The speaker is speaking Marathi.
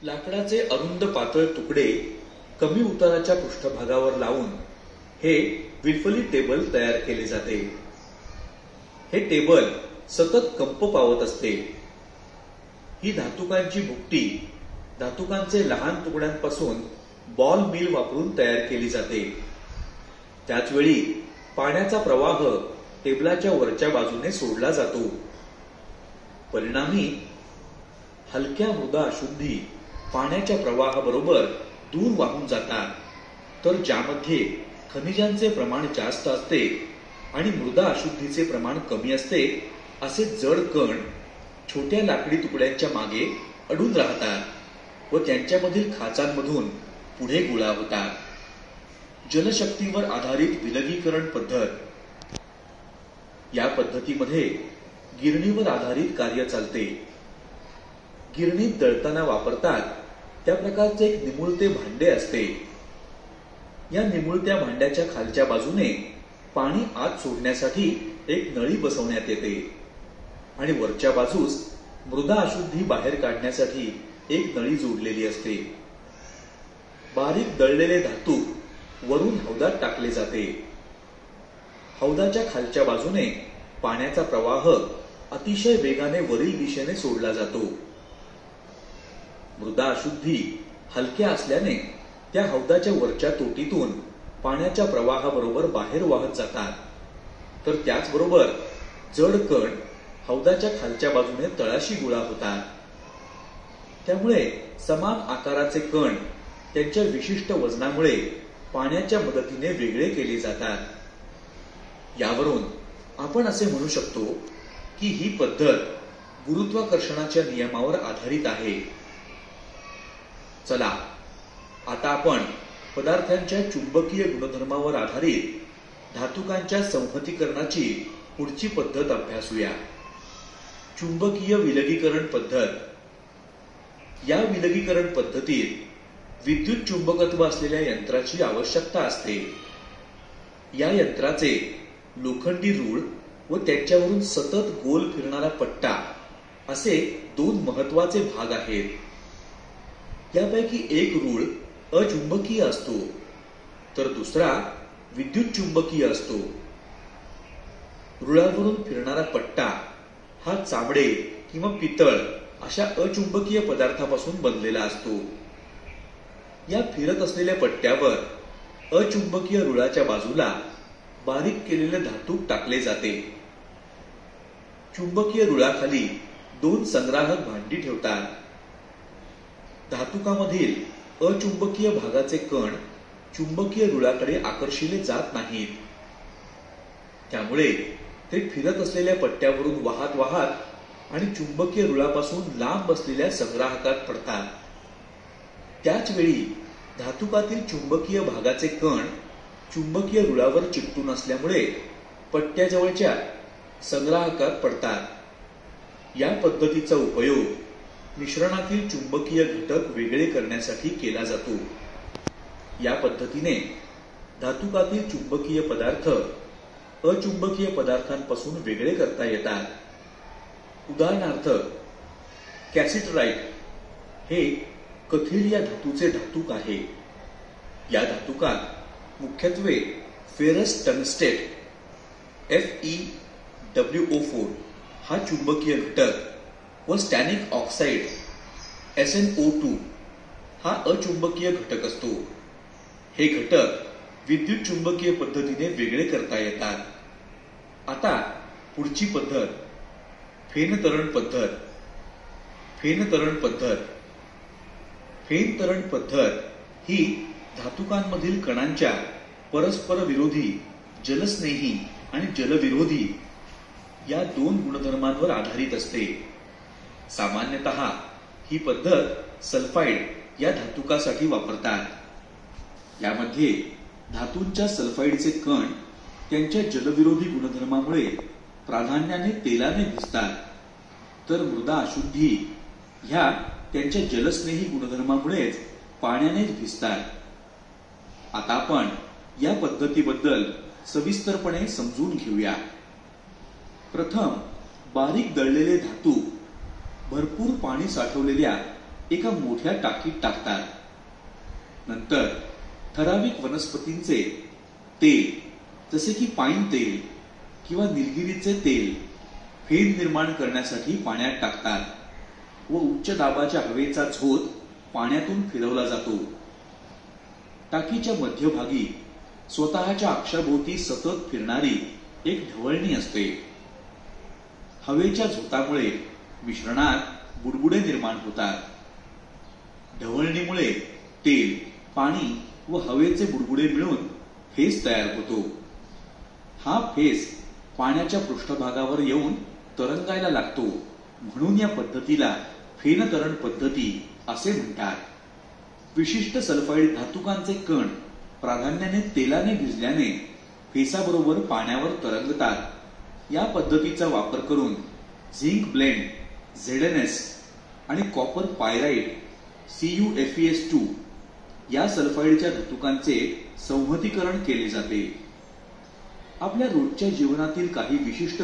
लाकडाचे अरुंद पातळ तुकडे कमी उताराच्या पृष्ठभागावर लावून हे विल्फली टेबल तयार केले जाते. हे टेबल सतत कंप पावत असते. ही धातुकांची भुकटी धातुकांचे लहान तुकड्यांपासून बॉल मिल वापरून तयार केली जाते. त्याचवेळी पाण्याचा प्रवाह टेबलाच्या वरच्या बाजूने सोडला जातो. परिणामी हलक्या मृदा अशुद्धी पाण्याच्या प्रवाहाबरोबर दूर वाहून जातात, तर ज्यामध्ये खनिजांचे प्रमाण जास्त असते आणि मृदा अशुद्धीचे प्रमाण कमी असते असे जड कण छोट्या लाकडी तुकड्यांच्या मागे अडून राहतात व त्यांच्यामधील खाचांमधून पुढे गोळा होतात. जलशक्तीवर आधारित विलगीकरण पद्धत. या पद्धतीमध्ये गिरणीवर आधारित कार्य चालते. गिरणीत दळताना वापरतात त्या प्रकारचे एक निमुळते भांडे असते. या निमुळत्या भांड्याच्या खालच्या बाजूने पाणी आत सोडण्यासाठी एक नळी बसवण्यात येते आणि वरच्या बाजूस मृदा अशुद्धी बाहेर काढण्यासाठी एक नळी जोडलेली असते. बारीक दळलेले धातू वरून हौदात टाकले जाते. हौदाच्या खालच्या बाजूने पाण्याचा प्रवाह अतिशय वेगाने वरील दिशेने सोडला जातो. मृदा अशुद्धी हलक्या असल्याने त्या हौदाच्या वरच्या तोटीतून पाण्याच्या प्रवाहाबरोबर बाहेर वाहत जातात, तर त्याचबरोबर जड कण हौदाच्या खालच्या बाजूने तळाशी गोळा होतात. त्यामुळे समान आकाराचे कण त्यांच्या विशिष्ट वजनामुळे पाण्याच्या मदतीने वेगळे केले जातात. यावरून आपण असे म्हणू शकतो की ही पद्धत गुरुत्वाकर्षणाच्या नियमावर आधारित आहे. चला आता आपण पदार्थांच्या चुंबकीय गुणधर्मावर आधारित धातुकांच्या संहतीकरणाची पुढची पद्धत अभ्यासूया. चुंबकीय विलगीकरण पद्धत. या विलगीकरण पद्धतीत विद्युत चुंबकत्व असलेल्या यंत्राची आवश्यकता असते. या यंत्राचे लोखंडी रूळ व त्याच्यावरून सतत गोल फिरणारा पट्टा असे दोन महत्वाचे भाग आहेत. यापैकी एक रूळ अचुंबकीय असतो तर दुसरा विद्युत चुंबकीय असतो. रुळावरून फिरणारा पट्टा हा चामडे किंवा पितळ अशा अचुंबकीय पदार्थापासून बनलेला असतो. या फिरत असलेल्या पट्ट्यावर अचुंबकीय रुळाच्या बाजूला बारीक केलेले धातूक टाकले जाते. चुंबकीय रुळाखाली दोन संग्राहक भांडी ठेवतात. धातुकामधील अचुंबकीय भागाचे कण चुंबकीय रुळाकडे आकर्षिले जात नाहीत. त्यामुळे ते फिरत असलेल्या पट्ट्यावरून वाहत वाहत आणि चुंबकीय रुळापासून लांब असलेल्या संग्राहकात पडतात. त्याच वेळी धातुकातील चुंबकीय भागाचे कण चुंबकीय रुळावर चिकटून असल्यामुळे पट्ट्याजवळच्या संग्राहकात पडतात. या पद्धतीचा उपयोग मिश्रणातील चुंबकीय घटक वेगळे करण्यासाठी केला जातो. या पद्धतीने धातुकातील चुंबकीय पदार्थ अचुंबकीय पदार्थांपासून वेगळे करता येतात. उदाहरणार्थ कॅसिटराइट हे कथील या धातूचे धातूक आहे. या धातुकात मुख्यत्वे फेरस टंगस्टेट FeWO4 हा चुंबकीय घटक व स्टॅनिक ऑक्साइड SnO2 हा अचुंबकीय घटक असतो. हे घटक विद्युत चुंबकीय पद्धतीने वेगळे करता येतात. आता पुढची पद्धत फेनतरण पद्धत. फेनतरण पद्धत. फेनतरण पद्धत ही धातुकांमधील कणांच्या परस्पर विरोधी जलस्नेही आणि जलविरोधी या दोन गुणधर्मांवर आधारित असते. सामान्यतः ही पद्धत सल्फाइड या धातुकासाठी वापरतात. यामध्ये धातूंच्या सल्फाइडचे कण त्यांच्या जलविरोधी गुणधर्मामुळे प्राधान्याने तेलाने भिजतात, तर मृदा अशुद्धी ह्या त्यांच्या जलस्नेही गुणधर्मामुळेच पाण्यानेच भिजतात. आता आपण या पद्धतीबद्दल सविस्तरपणे समजून घेऊया. प्रथम बारीक दळलेले धातू भरपूर पाणी साठवलेल्या एका मोठ्या टाकीत टाकतात. नंतर ठराविक वनस्पतींचे तेल जसे की पाईन तेल किंवा निलगिरीचे तेल फेन निर्माण करण्यासाठी पाण्यात टाकतात व उच्च दाबाच्या हवेचा झोत पाण्यातून फिरवला जातो. टाकीच्या मध्यभागी स्वतःच्या अक्षाभोवती सतत फिरणारी एक ढवळणी असते. हवेच्या झोतामुळे मिश्रणात बुडबुडे निर्माण होतात. ढवळणीमुळे तेल, पाणी व हवेचे बुडबुडे मिळून फेस तयार होतो. हा फेस पाण्याच्या पृष्ठभागावर येऊन तरंगायला लागतो, म्हणून या पद्धतीला फेनतरण पद्धती असे म्हणतात. विशिष्ट सल्फाईड धातुकांचे कण प्राधान्याने तेलाने भिजल्याने फेसाबरोबर पाण्यावर तरंगतात. या पद्धतीचा वापर करून झिंक ब्लेंड, ZnS आणि कॉपर पायराइड CuFeS2 या सल्फाईडच्या धातुकांचे संहतीकरण केले जाते. आपल्या रोजच्या जीवनातील काही विशिष्ट